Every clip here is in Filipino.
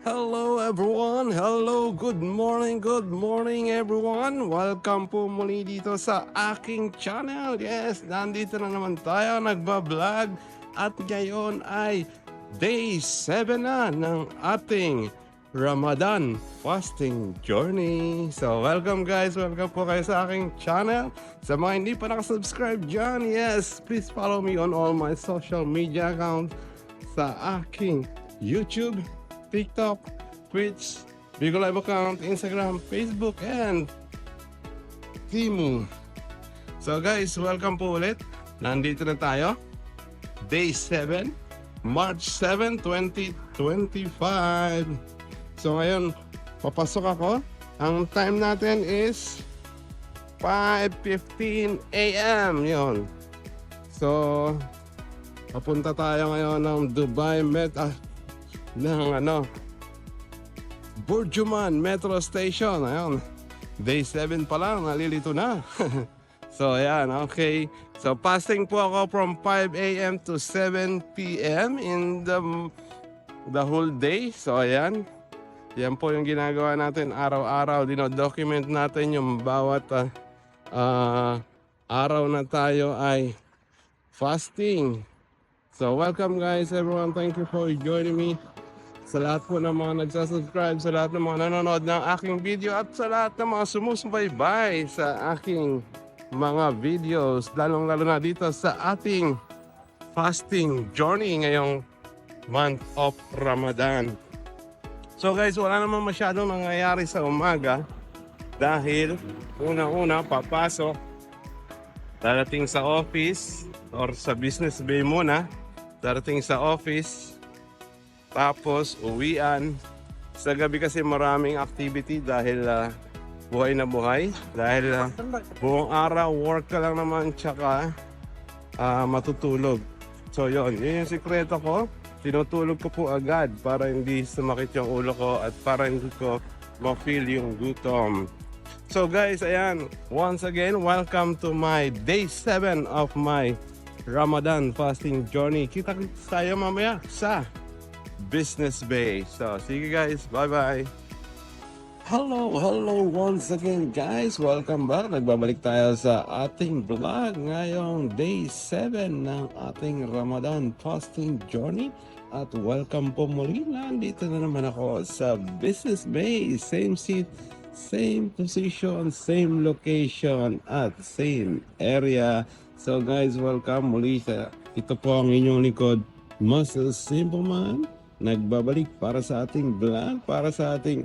Hello everyone! Hello! Good morning everyone! Welcome po muli dito sa aking channel. Yes, nandito na naman tayo nagbablog at ngayon ay day 7 na ng ating Ramadan fasting journey. So welcome guys! Welcome po kayo sa aking channel. Sa mga hindi pa nakasubscribe dyan, yes, please follow me on all my social media accounts sa aking YouTube, TikTok, Twitch, Bigo Live account, Instagram, Facebook, and Temu. So guys, welcome po ulit. Nandito na tayo. Day 7, March 7, 2025. So ngayon, papasok ako. Ang time natin is 5:15 a.m. Yun. So, papunta tayo ngayon ng Dubai Burjuman Metro Station. Ayun. Day 7 pa lang, nalilito na. So ayan, okay. So fasting po ako from 5 a.m. to 7 p.m. in the whole day. So ayan. Yan po yung ginagawa natin araw-araw. Dino-document natin yung bawat araw na tayo ay fasting. So welcome guys everyone, thank you for joining me. Sa lahat po ng mga nagsasubscribe, sa lahat ng mga nanonood ng aking video at sa lahat ng mga sumusubaybay sa aking mga videos, lalong-lalo na dito sa ating fasting journey ngayong month of Ramadan. So guys, wala namang masyadong nangyayari sa umaga dahil una-una papasok, darating sa office or sa business bay muna, darating sa office, tapos uwian. Sa gabi kasi maraming activity dahil buhay na buhay. Dahil buong araw work ka lang naman tsaka matutulog. So yun yung sikreto ko. Tinutulog ko po agad para hindi sumakit yung ulo ko at para hindi ko ma-feel yung gutom. So guys, ayan, once again, welcome to my day 7 of my Ramadan fasting journey. Kita tayo mamaya sa Business Bay. So, sige guys, bye-bye. Hello once again guys. Welcome back. Nagbabalik tayo sa ating vlog ngayong day 7 ng ating Ramadan fasting journey. At welcome po muli. Nandito na naman ako sa Business Bay. Same seat, same position, same location, at same area. So guys, welcome muli sa ito po ang inyong likod, Muscle Simple Man. Nagbabalik para sa ating vlog, para sa ating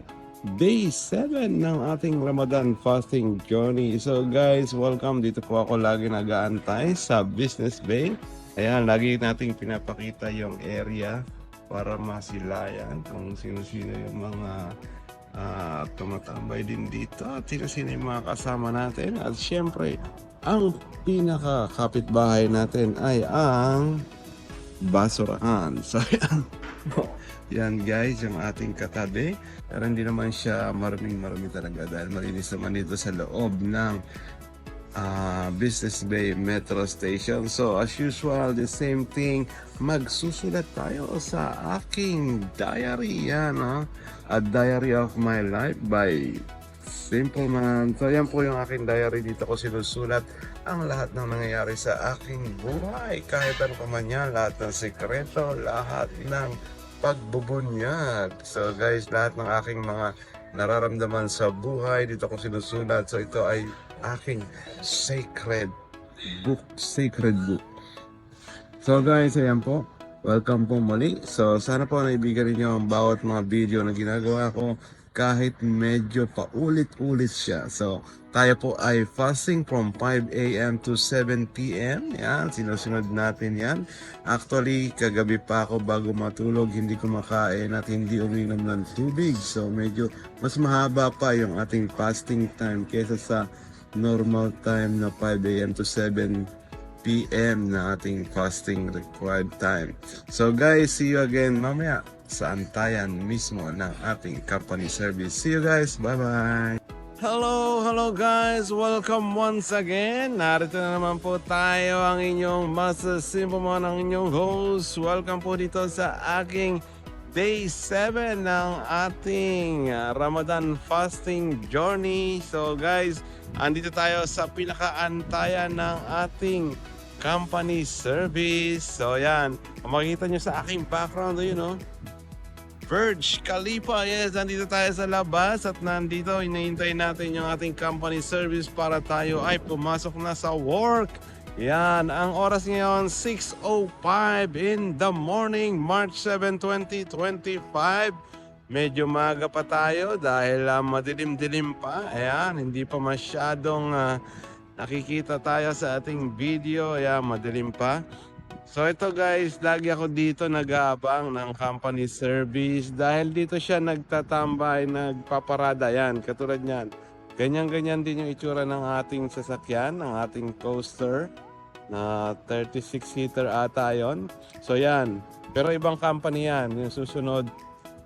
Day 7 ng ating Ramadan fasting journey. So guys, welcome. Dito po ako lagi nag-aantay sa Business Bay. Ayan, lagi nating pinapakita yung area para masilayan kung sino-sino yung mga tumatambay din dito at sino-sino yung mga kasama natin. At syempre, ang pinaka-kapitbahay natin ay ang basurahan. So yan guys, yung ating katabi. Pero hindi naman siya maraming talaga dahil malinis naman dito sa loob ng Business Bay Metro Station. So as usual, the same thing, magsusulat tayo sa aking diary. Yan, A Diary of My Life by Simple Man. So yan po yung aking diary. Dito ko sinusulat ang lahat ng nangyayari sa aking buhay. Kahit ano pa man yan, lahat ng sekreto, lahat ng pagbubunyag. So guys, lahat ng aking mga nararamdaman sa buhay, dito ko sinusulat. So ito ay aking sacred book. So guys, ayan po. Welcome po muli. So sana po naibigan niyo ang bawat mga video na ginagawa ko kahit medyo paulit-ulit siya. So tayo po ay fasting from 5 a.m. to 7 p.m. Yan, sinusunod natin yan. Actually, kagabi pa ako bago matulog, hindi kumakain at hindi uminom ng tubig. So medyo mas mahaba pa yung ating fasting time kaysa sa normal time na 5 a.m. to 7 p.m. na ating fasting required time. So guys, see you again mamaya sa antayan mismo ng ating company service. See you guys, bye-bye! Hello guys! Welcome once again! Narito na naman po tayo, ang inyong Master Simple Man, ang inyong host. Welcome po dito sa aking day 7 ng ating Ramadan fasting journey. So guys, andito tayo sa pinakaantayan ng ating company service. So yan, kung makikita nyo sa aking background, yun know, Burj Khalifa. Yes, nandito tayo sa labas at nandito hinihintay natin yung ating company service para tayo ay pumasok na sa work. Yan, ang oras ngayon 6:05 in the morning, March 7, 2025. Medyo maaga pa tayo dahil madilim-dilim pa. Ayan, hindi pa masyadong nakikita tayo sa ating video. Ayan, madilim pa. So ito guys, lagi ako dito nag-aabang ng company service dahil dito siya nagtatambay, nagpaparada. Yan, katulad niyan. Ganyan-ganyan din yung itsura ng ating sasakyan, ng ating coaster na 36-seater ata yon. So yan, pero ibang company yan. Yung susunod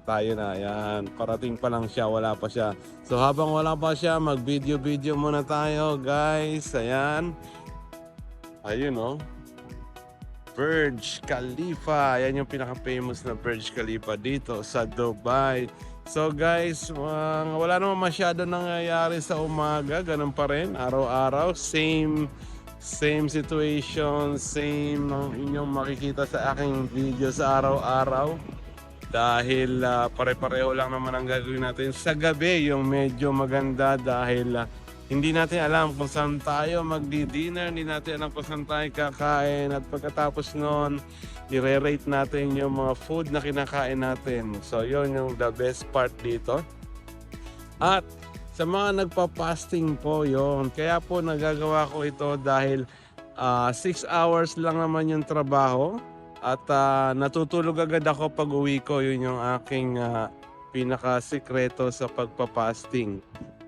tayo na. Yan, parating pa lang siya, wala pa siya. So habang wala pa siya, mag-video-video muna tayo guys. Ayan. Ayun oh. Burj Khalifa. Yan yung pinaka-famous na Burj Khalifa dito sa Dubai. So guys, wala naman masyado nangyayari sa umaga. Ganun pa rin, araw-araw. Same situation, same ang inyong makikita sa aking video sa araw-araw. Dahil pare-pareho lang naman ang gagawin natin. Sa gabi, yung medyo maganda dahil hindi natin alam kung saan tayo magdi-dinner, hindi natin alam kung saan tayo kakain, at pagkatapos noon, i-rate natin yung mga food na kinakain natin. So yun yung the best part dito. At sa mga nagpa-fasting po yun, kaya po nagagawa ko ito dahil 6 hours lang naman yung trabaho at natutulog agad ako pag uwi ko. Yun yung aking pinaka-sikreto sa pagpa-fasting.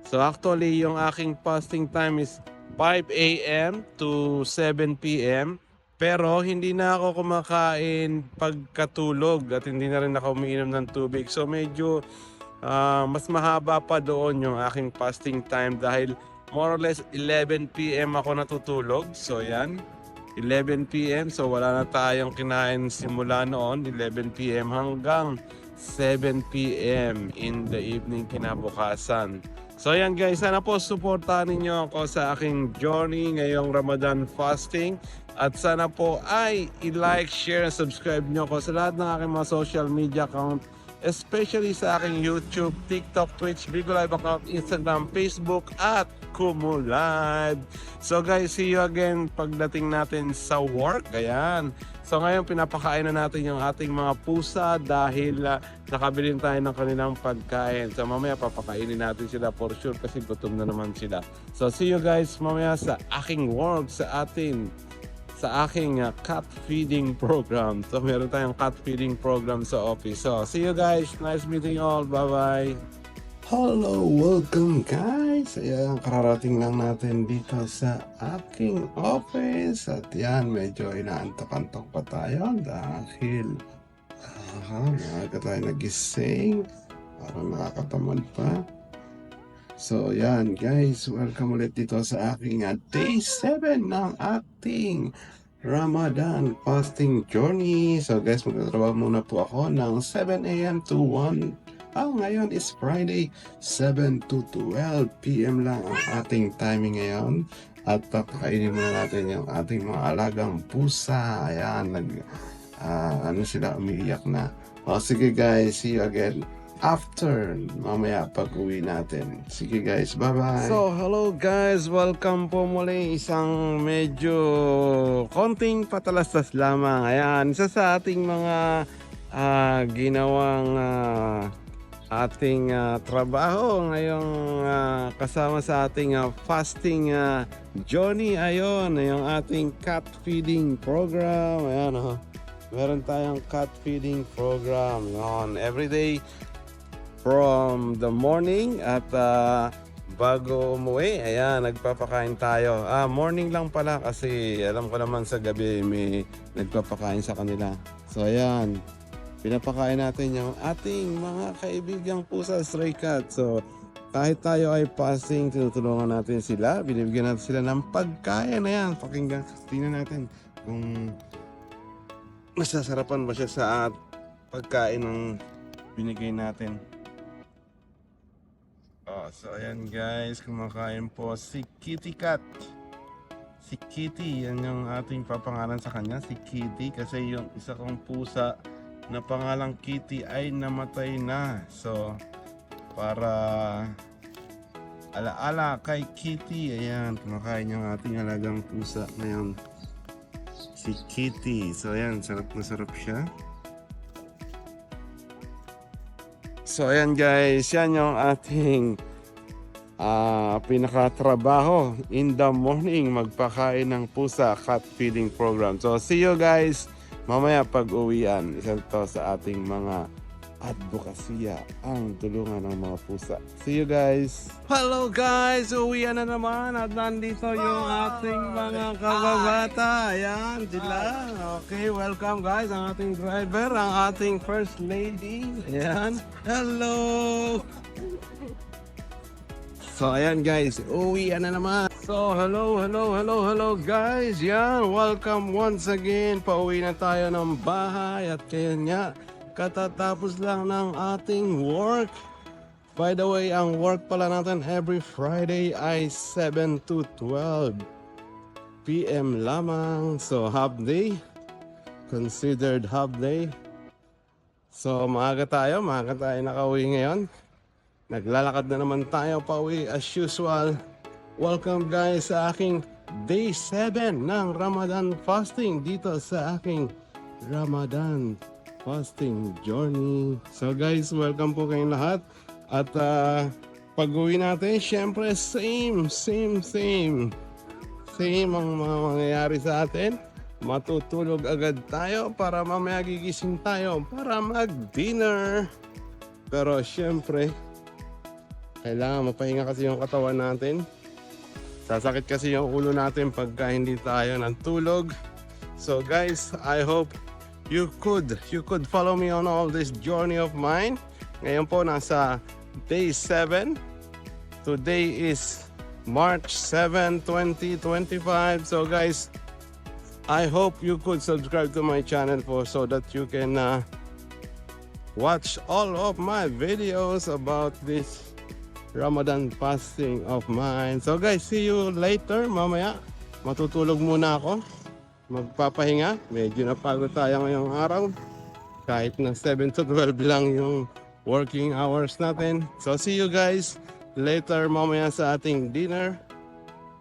So actually, yung aking fasting time is 5 a.m. to 7 p.m. Pero hindi na ako kumakain pagkatulog at hindi na rin ako umiinom ng tubig. So medyo mas mahaba pa doon yung aking fasting time dahil more or less 11 p.m. ako natutulog. So yan, 11 p.m. So wala na tayong kinain simula noon, 11 p.m. hanggang 7 p.m. in the evening kinabukasan. So yan guys, sana po supportahan ninyo ako sa aking journey ngayong Ramadan fasting. At sana po ay i-like, share, and subscribe nyo ako sa lahat ng aking mga social media account. Especially sa aking YouTube, TikTok, Twitch, Bigo Live account, Instagram, Facebook, at Kumu Live. So guys, see you again pagdating natin sa work. Ayan. So ngayon pinapakain na natin yung ating mga pusa dahil nakabilin tayo ng kanilang pagkain. So mamaya papakainin natin sila for sure kasi gutom na naman sila. So see you guys mamaya sa aking work, sa aking cat feeding program. So meron tayong cat feeding program sa office. So see you guys. Nice meeting you all. Bye-bye. Hello, welcome guys. Ayan, kararating lang natin dito sa aking office. At yan, medyo inaantok-antok pa tayo dahil maaga tayo nagising. Parang nakakatamad pa. So yan guys, welcome ulit dito sa aking day 7 ng ating Ramadan fasting journey. So guys, magtatrabaho muna po ako ng 7 a.m. to 1. Ngayon is Friday, 7 to 12 p.m. lang ang ating timing ngayon. At pakainin muna natin yung ating mga alagang pusa. Ayan, sila, umiiyak na. O sige guys, see you again after mamaya pag uwi natin. Sige guys, bye-bye. So, hello guys, welcome po muli. Isang medyo konting patalastas lamang. Ayan, isa sa ating mga ginawang ating trabaho ngayong kasama sa ating fasting journey. Ayun, yung ating cat feeding program. Ayan, meron tayong cat feeding program on everyday from the morning at bago umuwi. Ayan, nagpapakain tayo. Morning lang pala kasi alam ko naman sa gabi may nagpapakain sa kanila. So ayan, pinapakain natin yung ating mga kaibigang pusa, stray cat. So kahit tayo ay fasting, tinutulungan natin sila, binibigyan natin sila ng pagkain. Ayan, pakinggan, tingnan natin kung masasarapan ba siya sa pagkain ng binigay natin. Oh, so ayan guys, kumakain po si Kitty Cat. Si Kitty, yan yung ating papangalan sa kanya, si Kitty, kasi yung isa kong pusa na pangalang Kitty ay namatay na. So, para alaala kay Kitty, ayan, kumakain yung ating alagang pusa ngayon, si Kitty. So ayan, sarap na sarap siya. So ayan guys, yan yung ating pinakatrabaho in the morning, magpakain ng pusa, cat feeding program. So see you guys mamaya pag uwian. Isa to sa ating mga advokasya, ang tulungan ng mga pusa. See you guys! Hello guys! Uwian na naman at nandito yung ating mga kababata. Ayan sila. Okay, welcome guys. Ang ating driver, ang ating first lady. Ayan. Hello! So ayan guys, uwian na naman. So hello guys. Yan, welcome once again. Pauwi na tayo ng bahay at kaya nga katatapos lang ng ating work. By the way, ang work pala natin every Friday ay 7 to 12 PM lamang. So half day, considered half day. So maaga tayo nakauwi ngayon. Naglalakad na naman tayo pauwi as usual. Welcome guys sa aking day 7 ng Ramadan fasting dito sa aking Ramadan fasting journey. So guys, welcome po kayong lahat. At pag-uwi natin, syempre same ang mga mangyayari sa atin. Matutulog agad tayo para mamaya gigising tayo para mag-dinner. Pero syempre, kailangan mapahinga kasi yung katawan natin. Sasakit kasi yung ulo natin pagka hindi tayo nagtulog. So guys, I hope you could follow me on all this journey of mine. Ngayon po nasa day 7. Today is March 7, 2025. So guys, I hope you could subscribe to my channel po so that you can watch all of my videos about this Ramadan fasting of mine. So guys, see you later. Mamaya matutulog muna ako, magpapahinga. Medyo napagod tayo ngayong araw. Kahit na 7 to 12 lang yung working hours natin. So see you guys later mamaya sa ating dinner.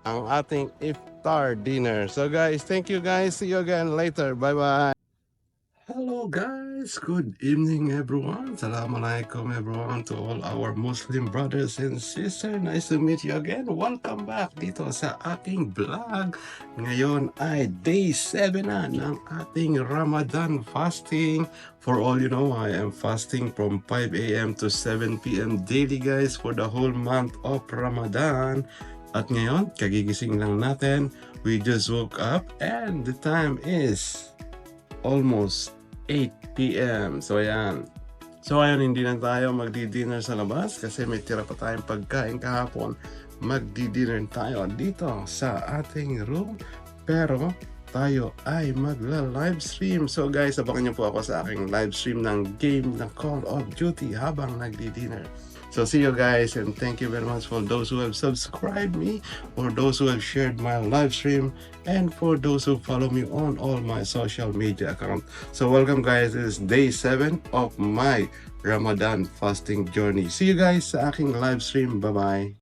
Ang ating iftar dinner. So guys, thank you guys. See you again later. Bye bye. Hello guys, good evening everyone. Assalamualaikum everyone to all our Muslim brothers and sisters. Nice to meet you again. Welcome back dito sa ating vlog. Ngayon ay day 7 na ng ating Ramadan fasting. For all you know, I am fasting from 5 AM to 7 PM daily guys for the whole month of Ramadan. At ngayon, kagigising lang natin. We just woke up and the time is almost 8 PM. So ayan. So ayan, hindi na tayo magdi-dinner sa labas kasi may tira pa tayong pagkain kahapon. Magdi-dinner tayo dito sa ating room. Pero tayo ay magla-live stream. So guys, abangan niyo po ako sa aking live stream ng game ng Call of Duty habang nagdi-dinner. So see you guys and thank you very much for those who have subscribed me, for those who have shared my live stream, and for those who follow me on all my social media accounts. So welcome guys, this is day 7 of my Ramadan fasting journey. See you guys sa aking live stream. Bye-bye.